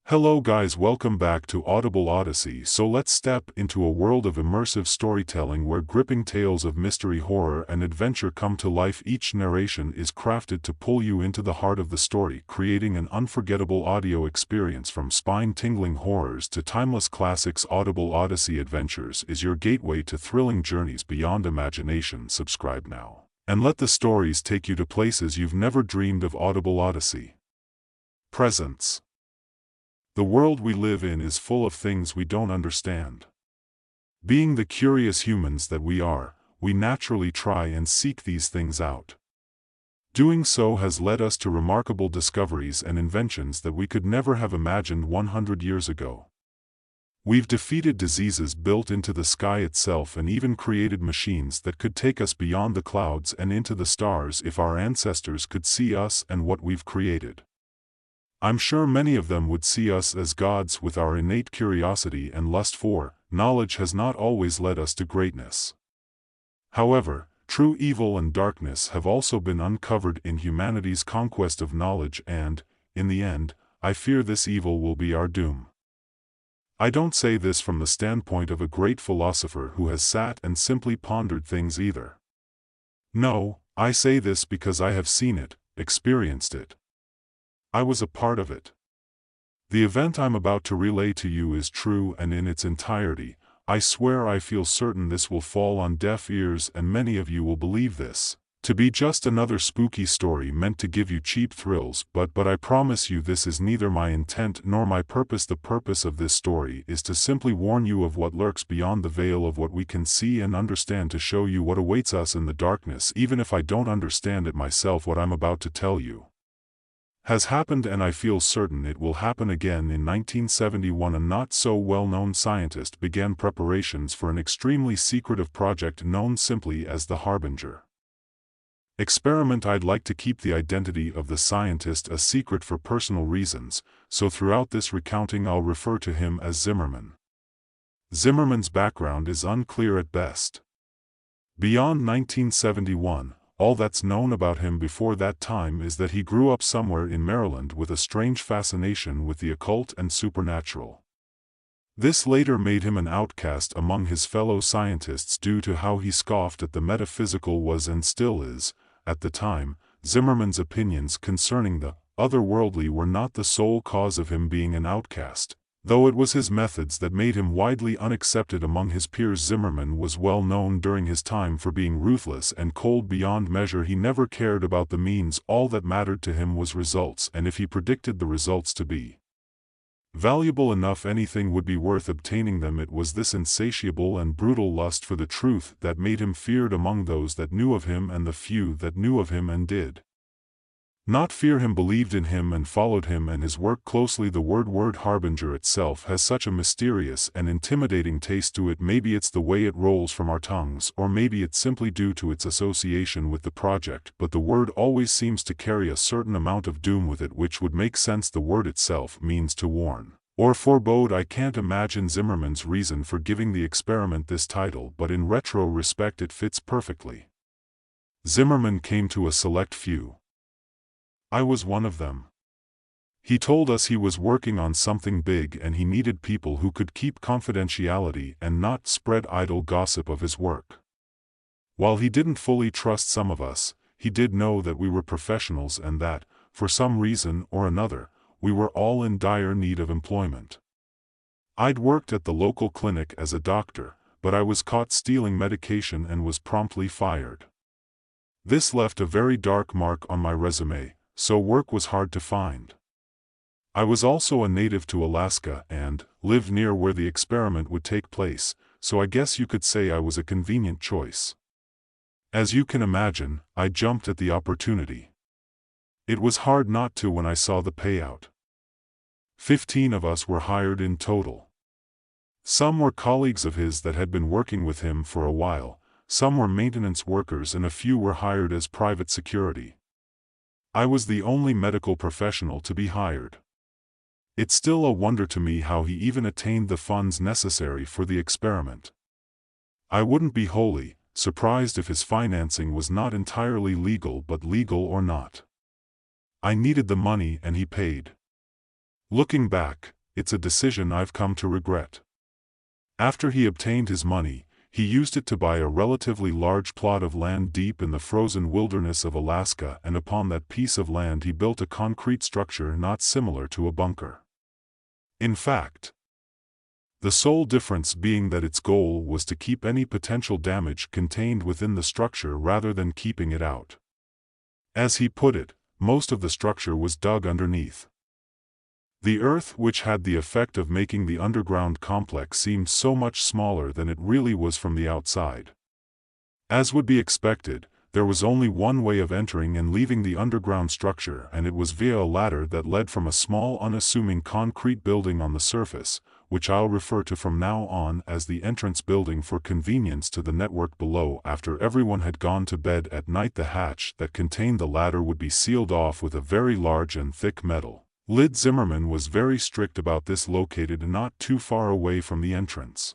Hello guys, welcome back to Audible Odyssey. So let's step into a world of immersive storytelling where gripping tales of mystery, horror and adventure come to life. Each narration is crafted to pull you into the heart of the story, creating an unforgettable audio experience. From spine-tingling horrors to timeless classics, Audible Odyssey Adventures is your gateway to thrilling journeys beyond imagination. Subscribe now, and let the stories take you to places you've never dreamed of. Audible Odyssey Presents. The world we live in is full of things we don't understand. Being the curious humans that we are, we naturally try and seek these things out. Doing so has led us to remarkable discoveries and inventions that we could never have imagined 100 years ago. We've defeated diseases built into the sky itself and even created machines that could take us beyond the clouds and into the stars if our ancestors could see us and what we've created. I'm sure many of them would see us as gods. With our innate curiosity and lust for knowledge has not always led us to greatness. However, true evil and darkness have also been uncovered in humanity's conquest of knowledge, and, in the end, I fear this evil will be our doom. I don't say this from the standpoint of a great philosopher who has sat and simply pondered things either. No, I say this because I have seen it, experienced it. I was a part of it. The event I'm about to relay to you is true and in its entirety. I swear I feel certain this will fall on deaf ears and many of you will believe this to be just another spooky story meant to give you cheap thrills, but I promise you this is neither my intent nor my purpose. The purpose of this story is to simply warn you of what lurks beyond the veil of what we can see and understand, to show you what awaits us in the darkness. Even if I don't understand it myself, what I'm about to tell you has happened, and I feel certain it will happen again. In 1971, a not-so-well-known scientist began preparations for an extremely secretive project known simply as the Harbinger Experiment. I'd like to keep the identity of the scientist a secret for personal reasons, so throughout this recounting I'll refer to him as Zimmerman. Zimmerman's background is unclear at best. Beyond 1971, all that's known about him before that time is that he grew up somewhere in Maryland with a strange fascination with the occult and supernatural. This later made him an outcast among his fellow scientists due to how he scoffed at the metaphysical. Was and still is, at the time, Zimmerman's opinions concerning the otherworldly were not the sole cause of him being an outcast, though it was his methods that made him widely unaccepted among his peers. Zimmerman was well known during his time for being ruthless and cold beyond measure. He never cared about the means. All that mattered to him was results, and if he predicted the results to be valuable enough, anything would be worth obtaining them. It was this insatiable and brutal lust for the truth that made him feared among those that knew of him, and the few that knew of him and did not fear him believed in him and followed him and his work closely. The word Harbinger itself has such a mysterious and intimidating taste to it. Maybe it's the way it rolls from our tongues, or maybe it's simply due to its association with the project, but the word always seems to carry a certain amount of doom with it, which would make sense. The word itself means to warn or forebode. I can't imagine Zimmerman's reason for giving the experiment this title, but in retrospect it fits perfectly. Zimmerman came to a select few. I was one of them. He told us he was working on something big and he needed people who could keep confidentiality and not spread idle gossip of his work. While he didn't fully trust some of us, he did know that we were professionals and that, for some reason or another, we were all in dire need of employment. I'd worked at the local clinic as a doctor, but I was caught stealing medication and was promptly fired. This left a very dark mark on my resume, so work was hard to find. I was also a native to Alaska and lived near where the experiment would take place, so I guess you could say I was a convenient choice. As you can imagine, I jumped at the opportunity. It was hard not to when I saw the payout. 15 of us were hired in total. Some were colleagues of his that had been working with him for a while, some were maintenance workers, and a few were hired as private security. I was the only medical professional to be hired. It's still a wonder to me how he even attained the funds necessary for the experiment. I wouldn't be wholly surprised if his financing was not entirely legal, but legal or not, I needed the money and he paid. Looking back, it's a decision I've come to regret. After he obtained his money, he used it to buy a relatively large plot of land deep in the frozen wilderness of Alaska, and upon that piece of land he built a concrete structure not similar to a bunker. In fact, the sole difference being that its goal was to keep any potential damage contained within the structure rather than keeping it out. As he put it, most of the structure was dug underneath the earth, which had the effect of making the underground complex seem so much smaller than it really was from the outside. As would be expected, there was only one way of entering and leaving the underground structure, and it was via a ladder that led from a small unassuming concrete building on the surface, which I'll refer to from now on as the entrance building for convenience, to the network below. After everyone had gone to bed at night, the hatch that contained the ladder would be sealed off with a very large and thick metal lid. Zimmerman was very strict about this. Located not too far away from the entrance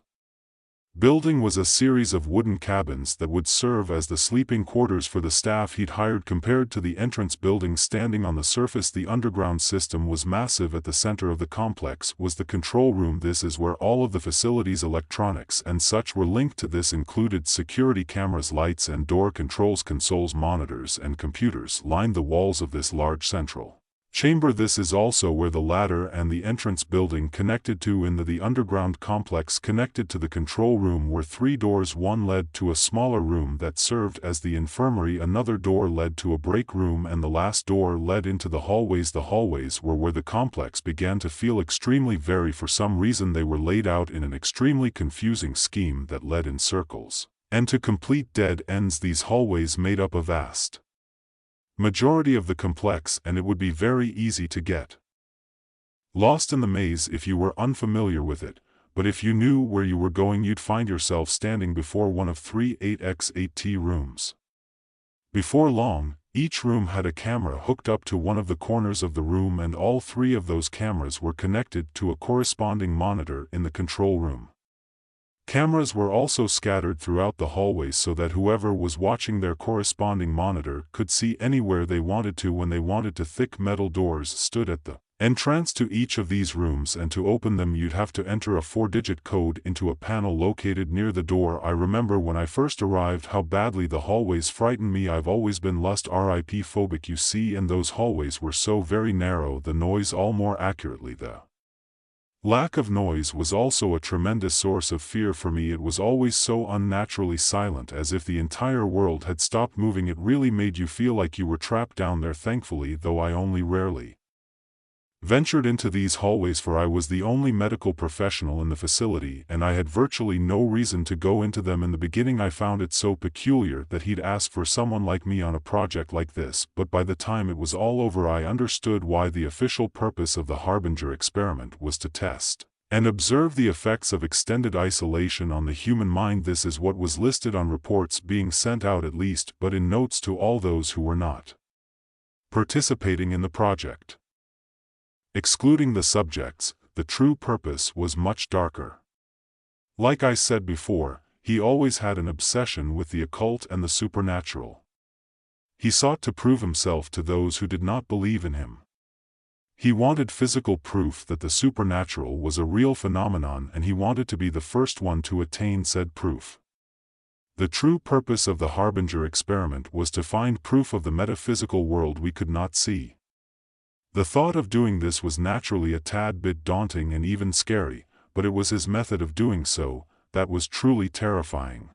building was a series of wooden cabins that would serve as the sleeping quarters for the staff he'd hired. Compared to the entrance building standing on the surface, the underground system was massive. At the center of the complex was the control room. This is where all of the facility's electronics and such were linked to. This included security cameras, lights and door controls, consoles, monitors and computers lined the walls of this large central chamber. This is also where the ladder and the entrance building connected to. In the underground complex connected to the control room were 3 doors. One led to a smaller room that served as the infirmary, another door led to a break room, and the last door led into the hallways. The hallways were where the complex began to feel extremely very. For some reason they were laid out in an extremely confusing scheme that led in circles and to complete dead ends. These hallways made up a vast majority of the complex, and it would be very easy to get lost in the maze if you were unfamiliar with it, but if you knew where you were going, you'd find yourself standing before one of 3 8x8T rooms. Before long, each room had a camera hooked up to one of the corners of the room, and all 3 of those cameras were connected to a corresponding monitor in the control room. Cameras were also scattered throughout the hallways so that whoever was watching their corresponding monitor could see anywhere they wanted to when they wanted to. Thick metal doors stood at the entrance to each of these rooms, and to open them you'd have to enter a 4-digit code into a panel located near the door. I remember when I first arrived how badly the hallways frightened me. I've always been RIP phobic, you see, and those hallways were so very narrow. The noise, all more accurately the lack of noise, was also a tremendous source of fear for me. It was always so unnaturally silent, as if the entire world had stopped moving. It really made you feel like you were trapped down there. Thankfully, though, I only rarely ventured into these hallways, for I was the only medical professional in the facility, and I had virtually no reason to go into them. In the beginning I found it so peculiar that he'd ask for someone like me on a project like this, but by the time it was all over I understood why. The official purpose of the Harbinger experiment was to test and observe the effects of extended isolation on the human mind. This is what was listed on reports being sent out, at least, but in notes to all those who were not participating in the project. Excluding the subjects, the true purpose was much darker. Like I said before, he always had an obsession with the occult and the supernatural. He sought to prove himself to those who did not believe in him. He wanted physical proof that the supernatural was a real phenomenon, and he wanted to be the first one to attain said proof. The true purpose of the Harbinger experiment was to find proof of the metaphysical world we could not see. The thought of doing this was naturally a tad bit daunting and even scary, but it was his method of doing so that was truly terrifying.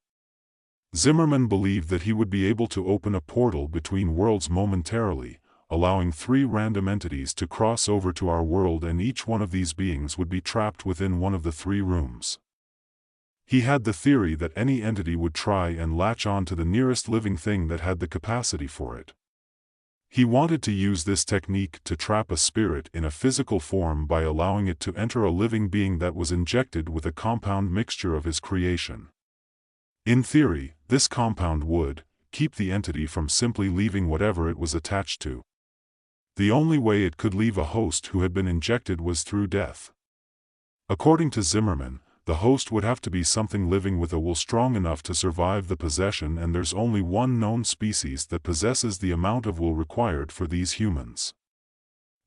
Zimmerman believed that he would be able to open a portal between worlds momentarily, allowing 3 random entities to cross over to our world, and each one of these beings would be trapped within one of the 3 rooms. He had the theory that any entity would try and latch on to the nearest living thing that had the capacity for it. He wanted to use this technique to trap a spirit in a physical form by allowing it to enter a living being that was injected with a compound mixture of his creation. In theory, this compound would keep the entity from simply leaving whatever it was attached to. The only way it could leave a host who had been injected was through death. According to Zimmerman, the host would have to be something living with a will strong enough to survive the possession, and there's only one known species that possesses the amount of will required for these humans.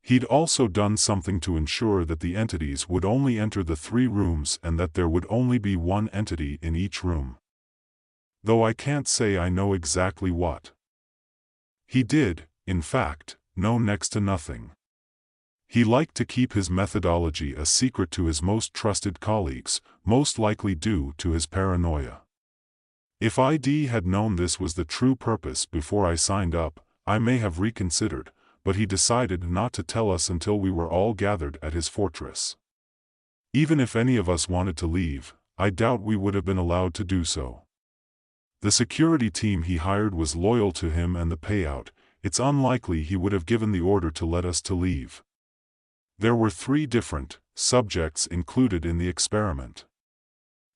He'd also done something to ensure that the entities would only enter the 3 rooms and that there would only be one entity in each room. Though I can't say I know exactly what. He did, in fact, know next to nothing. He liked to keep his methodology a secret to his most trusted colleagues, most likely due to his paranoia. If ID had known this was the true purpose before I signed up, I may have reconsidered, but he decided not to tell us until we were all gathered at his fortress. Even if any of us wanted to leave, I doubt we would have been allowed to do so. The security team he hired was loyal to him and the payout. It's unlikely he would have given the order to let us to leave. There were 3 different subjects included in the experiment.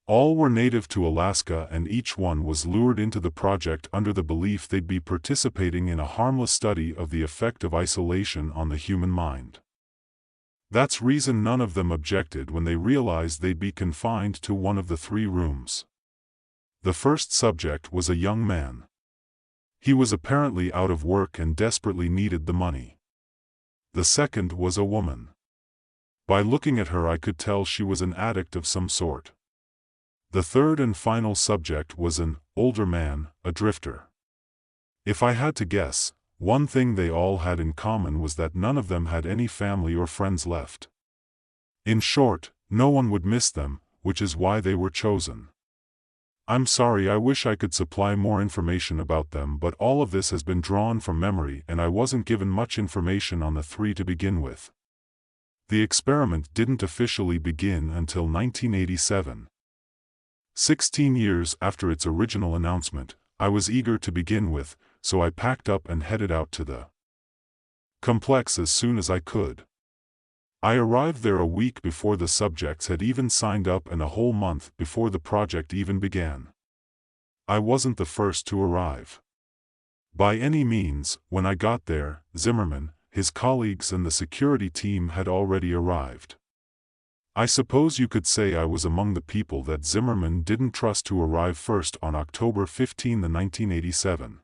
All were native to Alaska and each one was lured into the project under the belief they'd be participating in a harmless study of the effect of isolation on the human mind. That's reason none of them objected when they realized they'd be confined to one of the 3 rooms. The first subject was a young man. He was apparently out of work and desperately needed the money. The second was a woman. By looking at her I could tell she was an addict of some sort. The third and final subject was an older man, a drifter. If I had to guess, one thing they all had in common was that none of them had any family or friends left. In short, no one would miss them, which is why they were chosen. I'm sorry, I wish I could supply more information about them, but all of this has been drawn from memory and I wasn't given much information on the 3 to begin with. The experiment didn't officially begin until 1987. 16 years after its original announcement, I was eager to begin with, so I packed up and headed out to the complex as soon as I could. I arrived there a week before the subjects had even signed up and a whole month before the project even began. I wasn't the first to arrive. By any means, when I got there, Zimmerman, his colleagues and the security team had already arrived. I suppose you could say I was among the people that Zimmerman didn't trust to arrive first on October 15, 1987.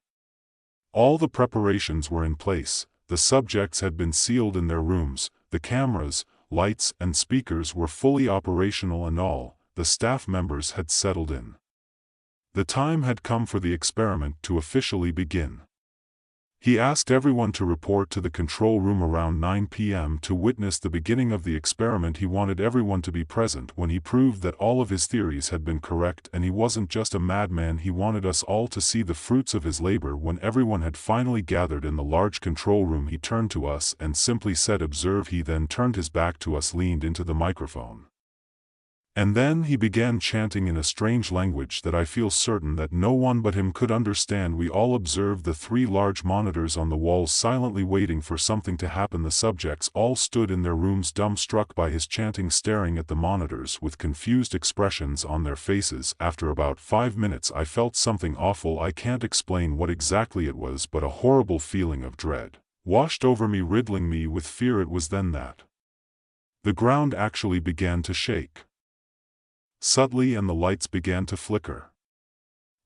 All the preparations were in place, the subjects had been sealed in their rooms, the cameras, lights and speakers were fully operational and all the staff members had settled in. The time had come for the experiment to officially begin. He asked everyone to report to the control room around 9 p.m. to witness the beginning of the experiment. He wanted everyone to be present when he proved that all of his theories had been correct and he wasn't just a madman. He wanted us all to see the fruits of his labor. When everyone had finally gathered in the large control room, he turned to us and simply said, "Observe." He then turned his back to us, leaned into the microphone. And then he began chanting in a strange language that I feel certain that no one but him could understand. We all observed the 3 large monitors on the walls silently waiting for something to happen. The subjects all stood in their rooms dumbstruck by his chanting, staring at the monitors with confused expressions on their faces. After about 5 minutes I felt something awful. I can't explain what exactly it was, but a horrible feeling of dread washed over me, riddling me with fear. It was then that the ground actually began to shake subtly and the lights began to flicker.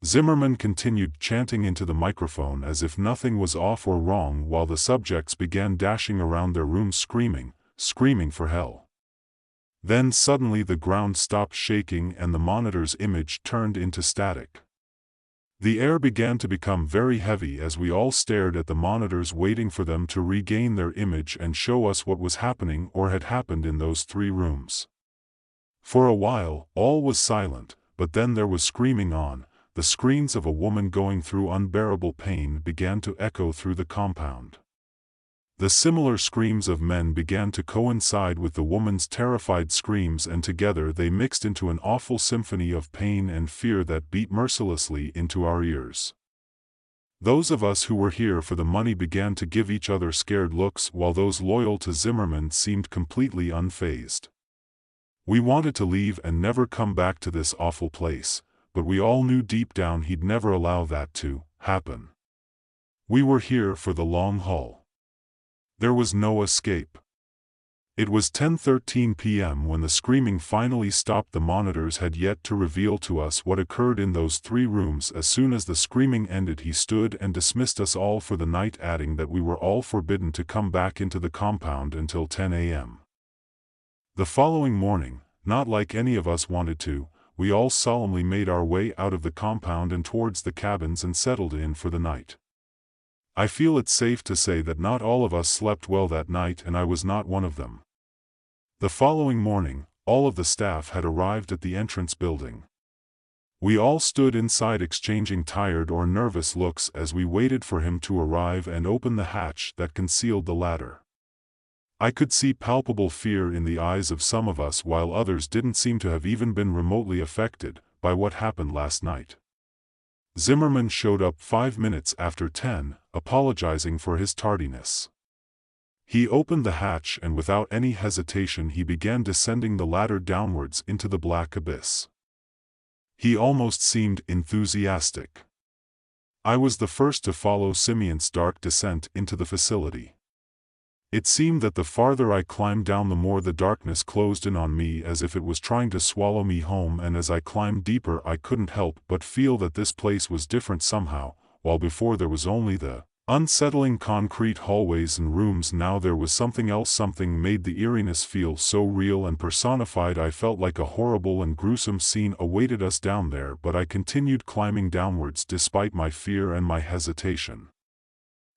Zimmerman continued chanting into the microphone as if nothing was off or wrong, while the subjects began dashing around their rooms screaming for help. Then suddenly the ground stopped shaking and the monitor's image turned into static. The air began to become very heavy as we all stared at the monitors, waiting for them to regain their image and show us what was happening or had happened in those 3 rooms. For a while, all was silent, but then there was screaming on. The screams of a woman going through unbearable pain began to echo through the compound. The similar screams of men began to coincide with the woman's terrified screams, and together they mixed into an awful symphony of pain and fear that beat mercilessly into our ears. Those of us who were here for the money began to give each other scared looks, while those loyal to Zimmerman seemed completely unfazed. We wanted to leave and never come back to this awful place, but we all knew deep down he'd never allow that to happen. We were here for the long haul. There was no escape. It was 10:13 p.m. when the screaming finally stopped. The monitors had yet to reveal to us what occurred in those 3 rooms. As soon as the screaming ended, he stood and dismissed us all for the night, adding that we were all forbidden to come back into the compound until 10 a.m. The following morning, not like any of us wanted to, we all solemnly made our way out of the compound and towards the cabins and settled in for the night. I feel it's safe to say that not all of us slept well that night, and I was not one of them. The following morning, all of the staff had arrived at the entrance building. We all stood inside exchanging tired or nervous looks as we waited for him to arrive and open the hatch that concealed the ladder. I could see palpable fear in the eyes of some of us, while others didn't seem to have even been remotely affected by what happened last night. Zimmerman showed up 5 minutes after 10, apologizing for his tardiness. He opened the hatch and without any hesitation he began descending the ladder downwards into the black abyss. He almost seemed enthusiastic. I was the first to follow Simeon's dark descent into the facility. It seemed that the farther I climbed down, the more the darkness closed in on me, as if it was trying to swallow me home, and as I climbed deeper I couldn't help but feel that this place was different somehow. While before there was only the unsettling concrete hallways and rooms, now there was something else. Something made the eeriness feel so real and personified. I felt like a horrible and gruesome scene awaited us down there, but I continued climbing downwards despite my fear and my hesitation.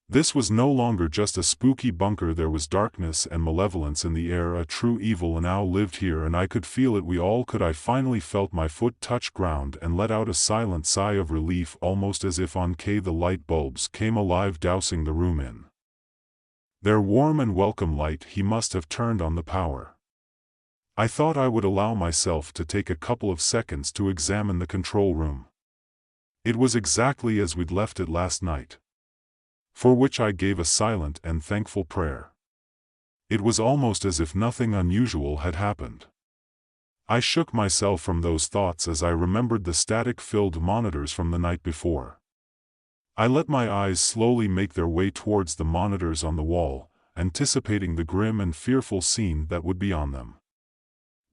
This was no longer just a spooky bunker. There was darkness and malevolence in the air. A true evil now lived here, and I could feel it. We all could. I finally felt my foot touch ground and let out a silent sigh of relief, almost as if on K the light bulbs came alive, dousing the room in their warm and welcome light. He must have turned on the power. I thought I would allow myself to take a couple of seconds to examine the control room. It was exactly as we'd left it last night, for which I gave a silent and thankful prayer. It was almost as if nothing unusual had happened. I shook myself from those thoughts as I remembered the static-filled monitors from the night before. I let my eyes slowly make their way towards the monitors on the wall, anticipating the grim and fearful scene that would be on them.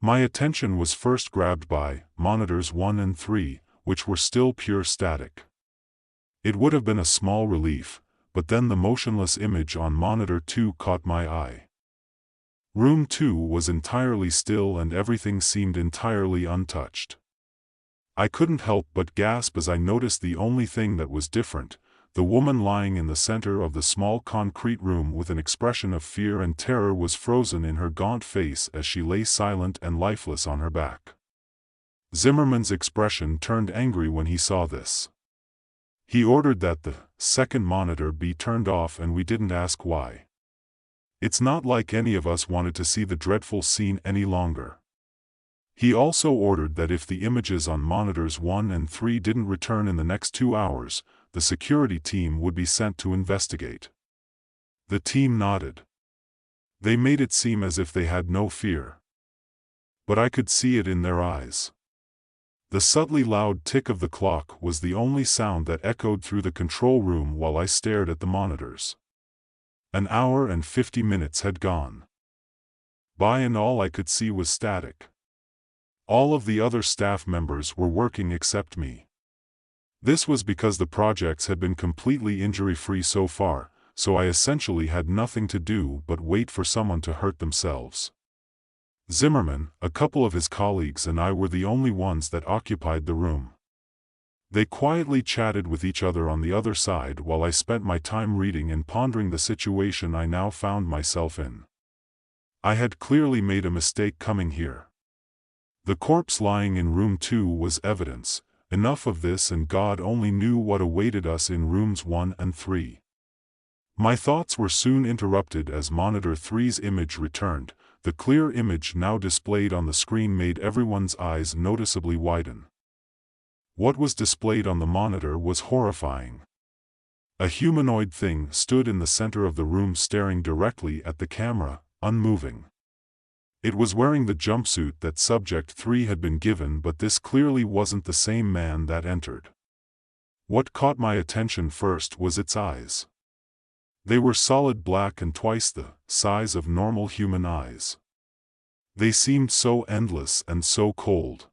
My attention was first grabbed by monitors 1 and 3, which were still pure static. It would have been a small relief, but then the motionless image on monitor 2 caught my eye. Room 2 was entirely still and everything seemed entirely untouched. I couldn't help but gasp as I noticed the only thing that was different: the woman lying in the center of the small concrete room with an expression of fear and terror was frozen in her gaunt face as she lay silent and lifeless on her back. Zimmerman's expression turned angry when he saw this. He ordered that the second monitor be turned off, and we didn't ask why. It's not like any of us wanted to see the dreadful scene any longer. He also ordered that if the images on monitors 1 and 3 didn't return in the next 2 hours, the security team would be sent to investigate. The team nodded. They made it seem as if they had no fear. But I could see it in their eyes. The subtly loud tick of the clock was the only sound that echoed through the control room while I stared at the monitors. An hour and 50 minutes had gone by, and all I could see was static. All of the other staff members were working except me. This was because the projects had been completely injury-free so far, so I essentially had nothing to do but wait for someone to hurt themselves. Zimmerman, a couple of his colleagues, and I were the only ones that occupied the room. They quietly chatted with each other on the other side while I spent my time reading and pondering the situation I now found myself in. I had clearly made a mistake coming here. The corpse lying in room 2 was evidence. Enough of this, and God only knew what awaited us in rooms 1 and 3. My thoughts were soon interrupted as monitor 3's image returned. The clear image now displayed on the screen made everyone's eyes noticeably widen. What was displayed on the monitor was horrifying. A humanoid thing stood in the center of the room staring directly at the camera, unmoving. It was wearing the jumpsuit that Subject 3 had been given, but this clearly wasn't the same man that entered. What caught my attention first was its eyes. They were solid black and twice the size of normal human eyes. They seemed so endless and so cold.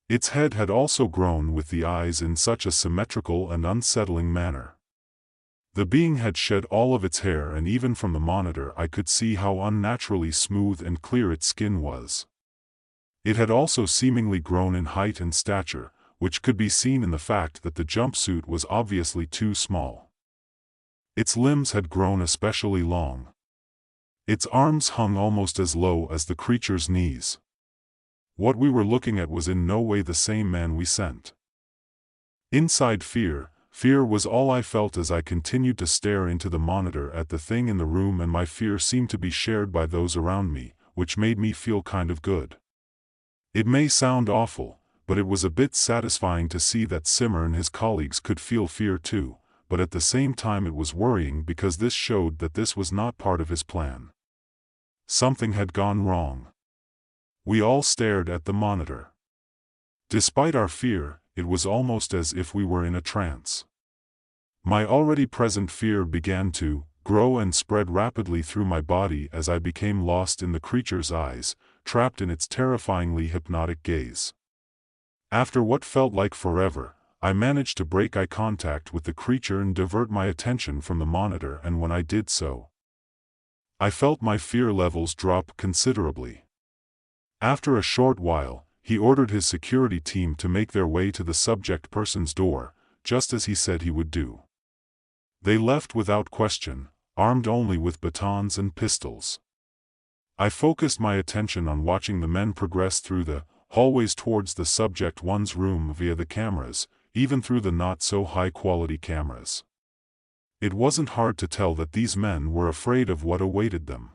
Its head had also grown with the eyes in such a symmetrical and unsettling manner. The being had shed all of its hair, and even from the monitor I could see how unnaturally smooth and clear its skin was. It had also seemingly grown in height and stature, which could be seen in the fact that the jumpsuit was obviously too small. Its limbs had grown especially long. Its arms hung almost as low as the creature's knees. What we were looking at was in no way the same man we sent. Inside fear was all I felt as I continued to stare into the monitor at the thing in the room, and my fear seemed to be shared by those around me, which made me feel kind of good. It may sound awful, but it was a bit satisfying to see that Simmer and his colleagues could feel fear too, but at the same time it was worrying because this showed that this was not part of his plan. Something had gone wrong. We all stared at the monitor. Despite our fear, it was almost as if we were in a trance. My already present fear began to grow and spread rapidly through my body as I became lost in the creature's eyes, trapped in its terrifyingly hypnotic gaze. After what felt like forever, I managed to break eye contact with the creature and divert my attention from the monitor, and when I did so, I felt my fear levels drop considerably. After a short while, he ordered his security team to make their way to the subject person's door, just as he said he would do. They left without question, armed only with batons and pistols. I focused my attention on watching the men progress through the hallways towards the subject one's room via the cameras, even through the not-so-high-quality cameras. It wasn't hard to tell that these men were afraid of what awaited them.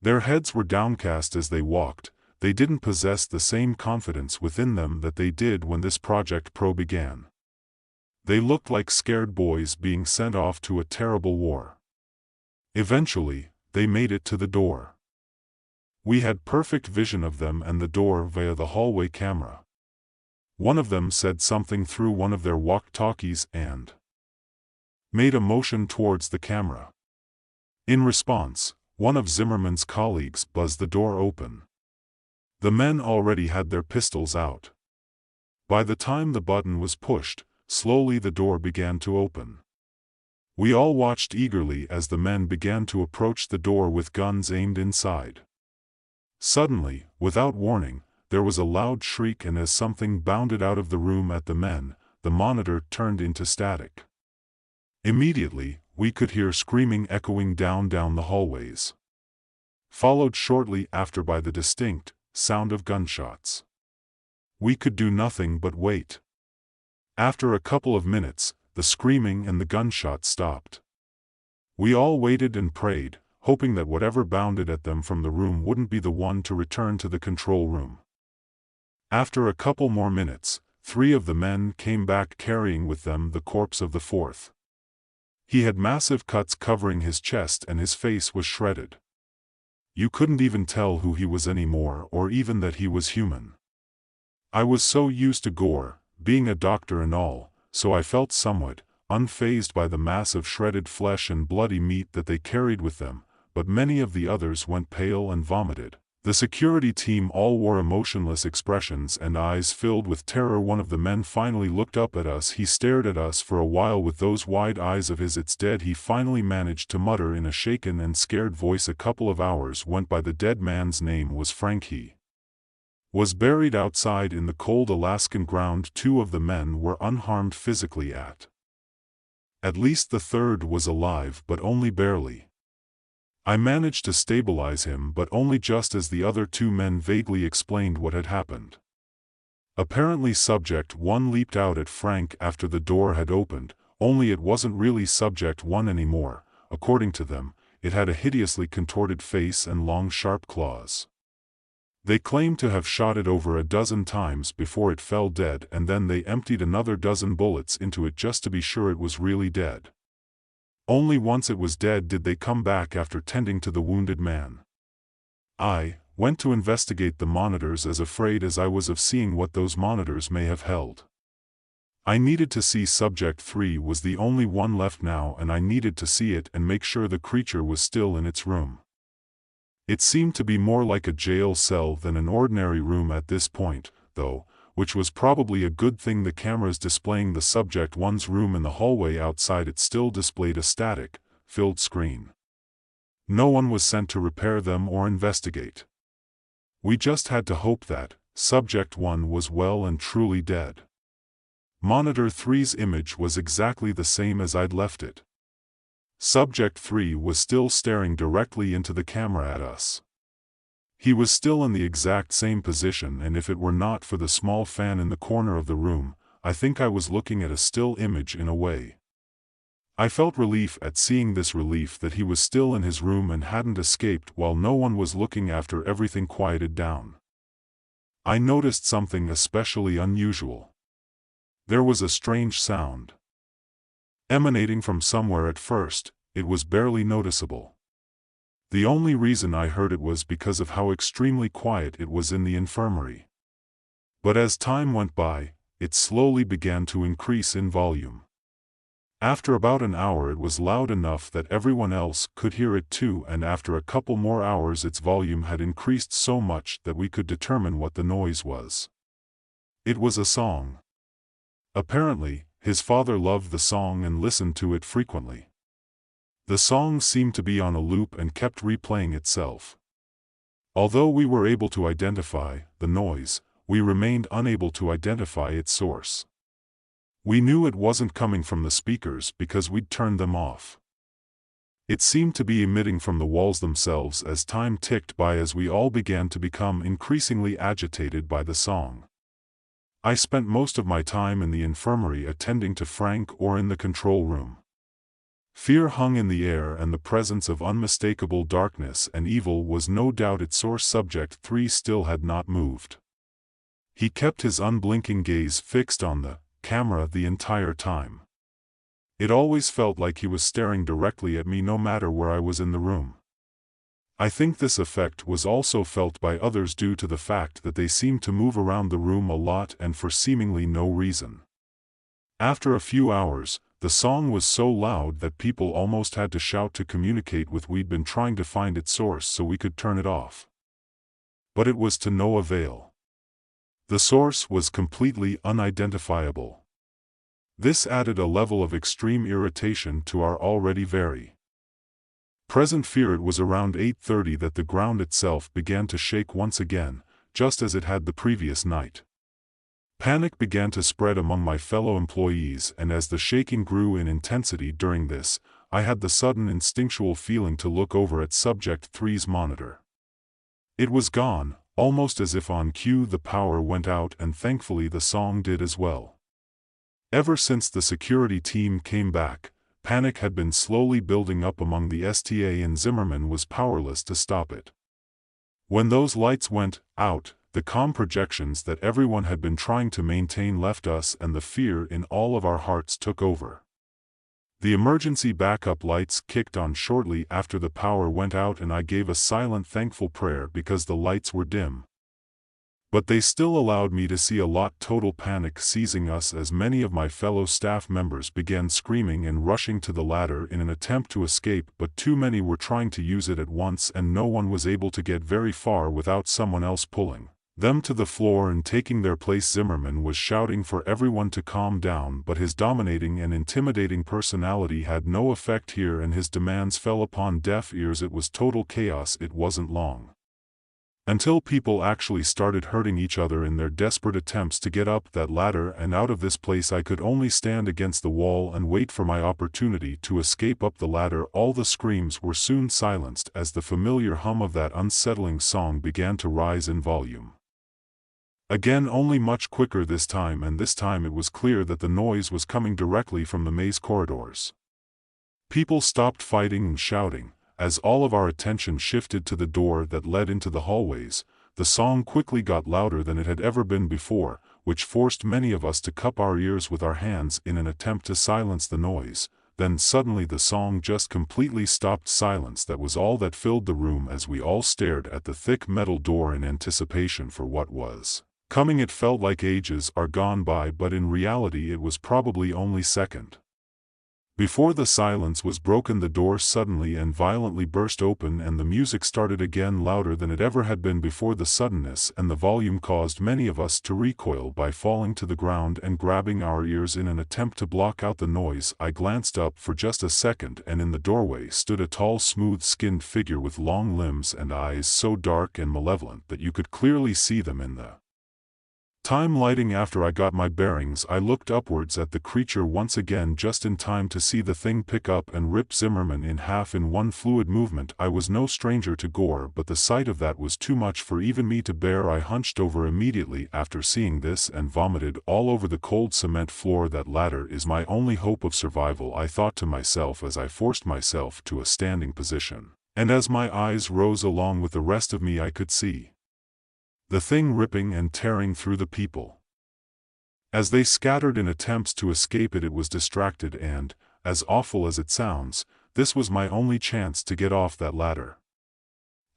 Their heads were downcast as they walked. They didn't possess the same confidence within them that they did when this Project Pro began. They looked like scared boys being sent off to a terrible war. Eventually, they made it to the door. We had perfect vision of them and the door via the hallway camera. One of them said something through one of their walkie-talkies and made a motion towards the camera. In response, one of Zimmerman's colleagues buzzed the door open. The men already had their pistols out. By the time the button was pushed, slowly the door began to open. We all watched eagerly as the men began to approach the door with guns aimed inside. Suddenly, without warning, there was a loud shriek, and as something bounded out of the room at the men, the monitor turned into static. Immediately, we could hear screaming echoing down the hallways, followed shortly after by the distinct sound of gunshots. We could do nothing but wait. After a couple of minutes, the screaming and the gunshots stopped. We all waited and prayed, hoping that whatever bounded at them from the room wouldn't be the one to return to the control room. After a couple more minutes, 3 of the men came back carrying with them the corpse of the 4th. He had massive cuts covering his chest and his face was shredded. You couldn't even tell who he was anymore, or even that he was human. I was so used to gore, being a doctor and all, so I felt somewhat unfazed by the mass of shredded flesh and bloody meat that they carried with them, but many of the others went pale and vomited. The security team all wore emotionless expressions and eyes filled with terror. One of the men finally looked up at us. He stared at us for a while with those wide eyes of his. "It's dead," he finally managed to mutter in a shaken and scared voice. A couple of hours went by. The dead man's name was Frank. He was buried outside in the cold Alaskan ground. 2 of the men were unharmed physically. At least the 3rd was alive, but only barely. I managed to stabilize him, but only just as the other 2 men vaguely explained what had happened. Apparently Subject 1 leaped out at Frank after the door had opened, only it wasn't really Subject 1 anymore. According to them, it had a hideously contorted face and long sharp claws. They claimed to have shot it over a dozen times before it fell dead, and then they emptied another dozen bullets into it just to be sure it was really dead. Only once it was dead did they come back after tending to the wounded man. I went to investigate the monitors, as afraid as I was of seeing what those monitors may have held. I needed to see Subject 3 was the only one left now, and I needed to see it and make sure the creature was still in its room. It seemed to be more like a jail cell than an ordinary room at this point, though, which was probably a good thing. The cameras displaying the subject one's room in the hallway outside it still displayed a static, filled screen. No one was sent to repair them or investigate. We just had to hope that Subject 1 was well and truly dead. Monitor 3's image was exactly the same as I'd left it. Subject 3 was still staring directly into the camera at us. He was still in the exact same position, and if it were not for the small fan in the corner of the room, I think I was looking at a still image in a way. I felt relief at seeing this, relief that he was still in his room and hadn't escaped while no one was looking after everything quieted down. I noticed something especially unusual. There was a strange sound. Emanating from somewhere. At first, it was barely noticeable. The only reason I heard it was because of how extremely quiet it was in the infirmary. But as time went by, it slowly began to increase in volume. After about an hour it was loud enough that everyone else could hear it too, and after a couple more hours its volume had increased so much that we could determine what the noise was. It was a song. Apparently, his father loved the song and listened to it frequently. The song seemed to be on a loop and kept replaying itself. Although we were able to identify the noise, we remained unable to identify its source. We knew it wasn't coming from the speakers because we'd turned them off. It seemed to be emitting from the walls themselves as time ticked by, as we all began to become increasingly agitated by the song. I spent most of my time in the infirmary attending to Frank or in the control room. Fear hung in the air, and the presence of unmistakable darkness and evil was no doubt its source. Subject 3 still had not moved. He kept his unblinking gaze fixed on the camera the entire time. It always felt like he was staring directly at me no matter where I was in the room. I think this effect was also felt by others due to the fact that they seemed to move around the room a lot and for seemingly no reason. After a few hours, the song was so loud that people almost had to shout to communicate with. We'd been trying to find its source so we could turn it off. But it was to no avail. The source was completely unidentifiable. This added a level of extreme irritation to our already very present fear. It was around 8:30 that the ground itself began to shake once again, just as it had the previous night. Panic began to spread among my fellow employees, and as the shaking grew in intensity during this, I had the sudden instinctual feeling to look over at Subject 3's monitor. It was gone. Almost as if on cue, the power went out, and thankfully the song did as well. Ever since the security team came back, panic had been slowly building up among the STA, and Zimmerman was powerless to stop it. When those lights went out, the calm projections that everyone had been trying to maintain left us, and the fear in all of our hearts took over. The emergency backup lights kicked on shortly after the power went out, and I gave a silent thankful prayer because the lights were dim. But they still allowed me to see a lot. Total panic seizing us as many of my fellow staff members began screaming and rushing to the ladder in an attempt to escape, but too many were trying to use it at once and no one was able to get very far without someone else pulling them to the floor and taking their place. Zimmerman was shouting for everyone to calm down, but his dominating and intimidating personality had no effect here, and his demands fell upon deaf ears. It was total chaos. It wasn't long until people actually started hurting each other in their desperate attempts to get up that ladder and out of this place. I could only stand against the wall and wait for my opportunity to escape up the ladder. All the screams were soon silenced as the familiar hum of that unsettling song began to rise in volume. Again, only much quicker this time, and this time it was clear that the noise was coming directly from the maze corridors. People stopped fighting and shouting. As all of our attention shifted to the door that led into the hallways, the song quickly got louder than it had ever been before, which forced many of us to cup our ears with our hands in an attempt to silence the noise. Then suddenly the song just completely stopped. Silence that was all that filled the room as we all stared at the thick metal door in anticipation for what was coming. It felt like ages are gone by, but in reality it was probably only second. Before the silence was broken, the door suddenly and violently burst open and the music started again, louder than it ever had been before. The suddenness and the volume caused many of us to recoil by falling to the ground and grabbing our ears in an attempt to block out the noise. I glanced up for just a second, and in the doorway stood a tall, smooth-skinned figure with long limbs and eyes so dark and malevolent that you could clearly see them in the time lighting. After I got my bearings, I looked upwards at the creature once again, just in time to see the thing pick up and rip Zimmerman in half in one fluid movement. I was no stranger to gore, but the sight of that was too much for even me to bear. I hunched over immediately after seeing this and vomited all over the cold cement floor. That ladder is my only hope of survival, I thought to myself as I forced myself to a standing position. And as my eyes rose along with the rest of me, I could see the thing ripping and tearing through the people. As they scattered in attempts to escape it, it was distracted, and, as awful as it sounds, this was my only chance to get off that ladder.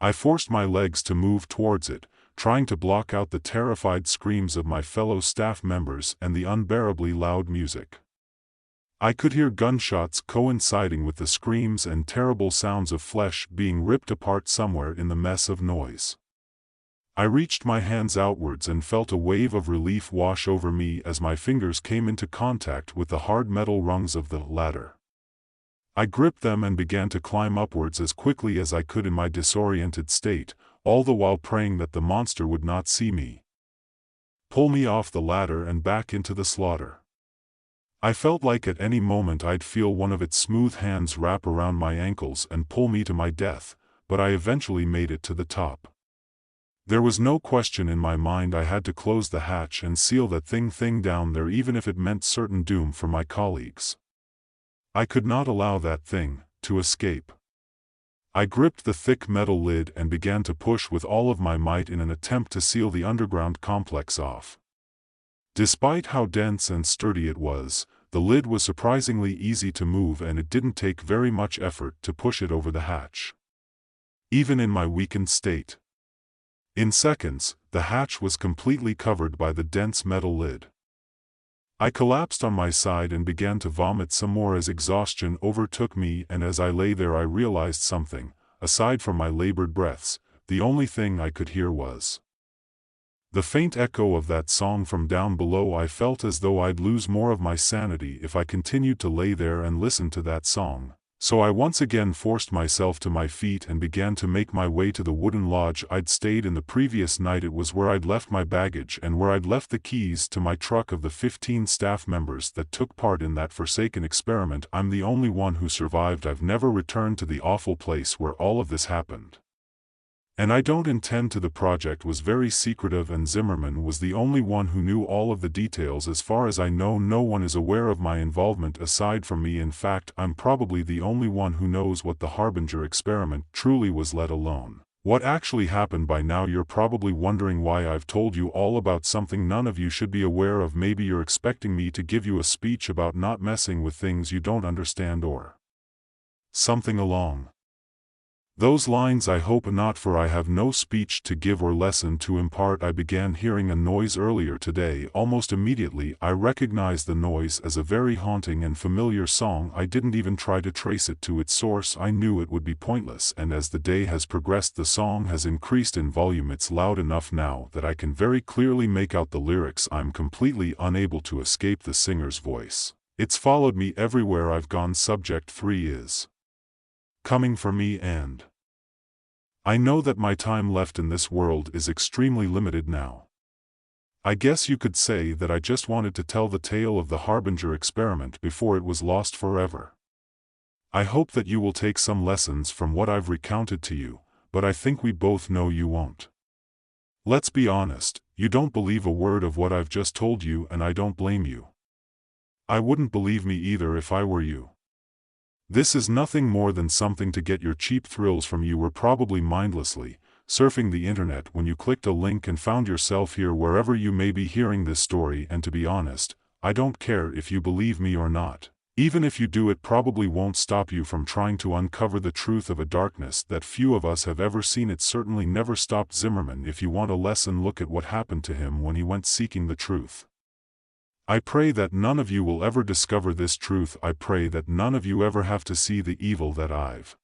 I forced my legs to move towards it, trying to block out the terrified screams of my fellow staff members and the unbearably loud music. I could hear gunshots coinciding with the screams and terrible sounds of flesh being ripped apart somewhere in the mess of noise. I reached my hands outwards and felt a wave of relief wash over me as my fingers came into contact with the hard metal rungs of the ladder. I gripped them and began to climb upwards as quickly as I could in my disoriented state, all the while praying that the monster would not see me pull me off the ladder and back into the slaughter. I felt like at any moment I'd feel one of its smooth hands wrap around my ankles and pull me to my death, but I eventually made it to the top. There was no question in my mind. I had to close the hatch and seal that thing down there, even if it meant certain doom for my colleagues. I could not allow that thing to escape. I gripped the thick metal lid and began to push with all of my might in an attempt to seal the underground complex off. Despite how dense and sturdy it was, the lid was surprisingly easy to move, and it didn't take very much effort to push it over the hatch. Even in my weakened state, in seconds, the hatch was completely covered by the dense metal lid. I collapsed on my side and began to vomit some more as exhaustion overtook me, and as I lay there I realized something. Aside from my labored breaths, the only thing I could hear was the faint echo of that song from down below. I felt as though I'd lose more of my sanity if I continued to lay there and listen to that song. So I once again forced myself to my feet and began to make my way to the wooden lodge I'd stayed in the previous night. It was where I'd left my baggage and where I'd left the keys to my truck. Of the 15 staff members that took part in that forsaken experiment, I'm the only one who survived. I've never returned to the awful place where all of this happened. And I don't intend to. The project was very secretive, and Zimmerman was the only one who knew all of the details. As far as I know, no one is aware of my involvement aside from me. In fact, I'm probably the only one who knows what the Harbinger experiment truly was, let alone what actually happened. By now you're probably wondering why I've told you all about something none of you should be aware of. Maybe you're expecting me to give you a speech about not messing with things you don't understand, or something along those lines. I hope not, for I have no speech to give or lesson to impart. I began hearing a noise earlier today. Almost immediately I recognized the noise as a very haunting and familiar song. I didn't even try to trace it to its source. I knew it would be pointless, and as the day has progressed the song has increased in volume. It's loud enough now that I can very clearly make out the lyrics. I'm completely unable to escape the singer's voice. It's followed me everywhere I've gone. Subject 3 is coming for me, and I know that my time left in this world is extremely limited now. I guess you could say that I just wanted to tell the tale of the Harbinger experiment before it was lost forever. I hope that you will take some lessons from what I've recounted to you, but I think we both know you won't. Let's be honest, you don't believe a word of what I've just told you, and I don't blame you. I wouldn't believe me either if I were you. This is nothing more than something to get your cheap thrills from. You were probably mindlessly surfing the internet when you clicked a link and found yourself here, wherever you may be hearing this story. And to be honest, I don't care if you believe me or not. Even if you do, it probably won't stop you from trying to uncover the truth of a darkness that few of us have ever seen. It certainly never stopped Zimmerman. If you want a lesson, look at what happened to him when he went seeking the truth. I pray that none of you will ever discover this truth. I pray that none of you ever have to see the evil that I've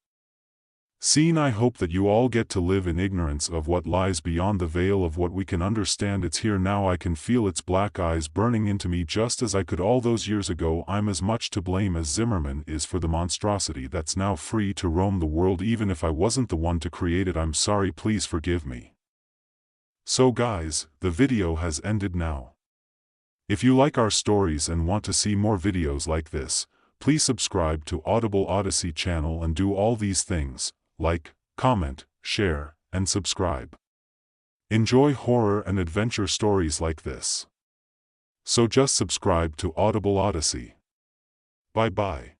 seen. I hope that you all get to live in ignorance of what lies beyond the veil of what we can understand. It's here now. I can feel its black eyes burning into me just as I could all those years ago. I'm as much to blame as Zimmerman is for the monstrosity that's now free to roam the world. Even if I wasn't the one to create it, I'm sorry. Please forgive me. So guys, the video has ended now. If you like our stories and want to see more videos like this, please subscribe to Audible Odyssey channel and do all these things: like, comment, share, and subscribe. Enjoy horror and adventure stories like this. So just subscribe to Audible Odyssey. Bye bye.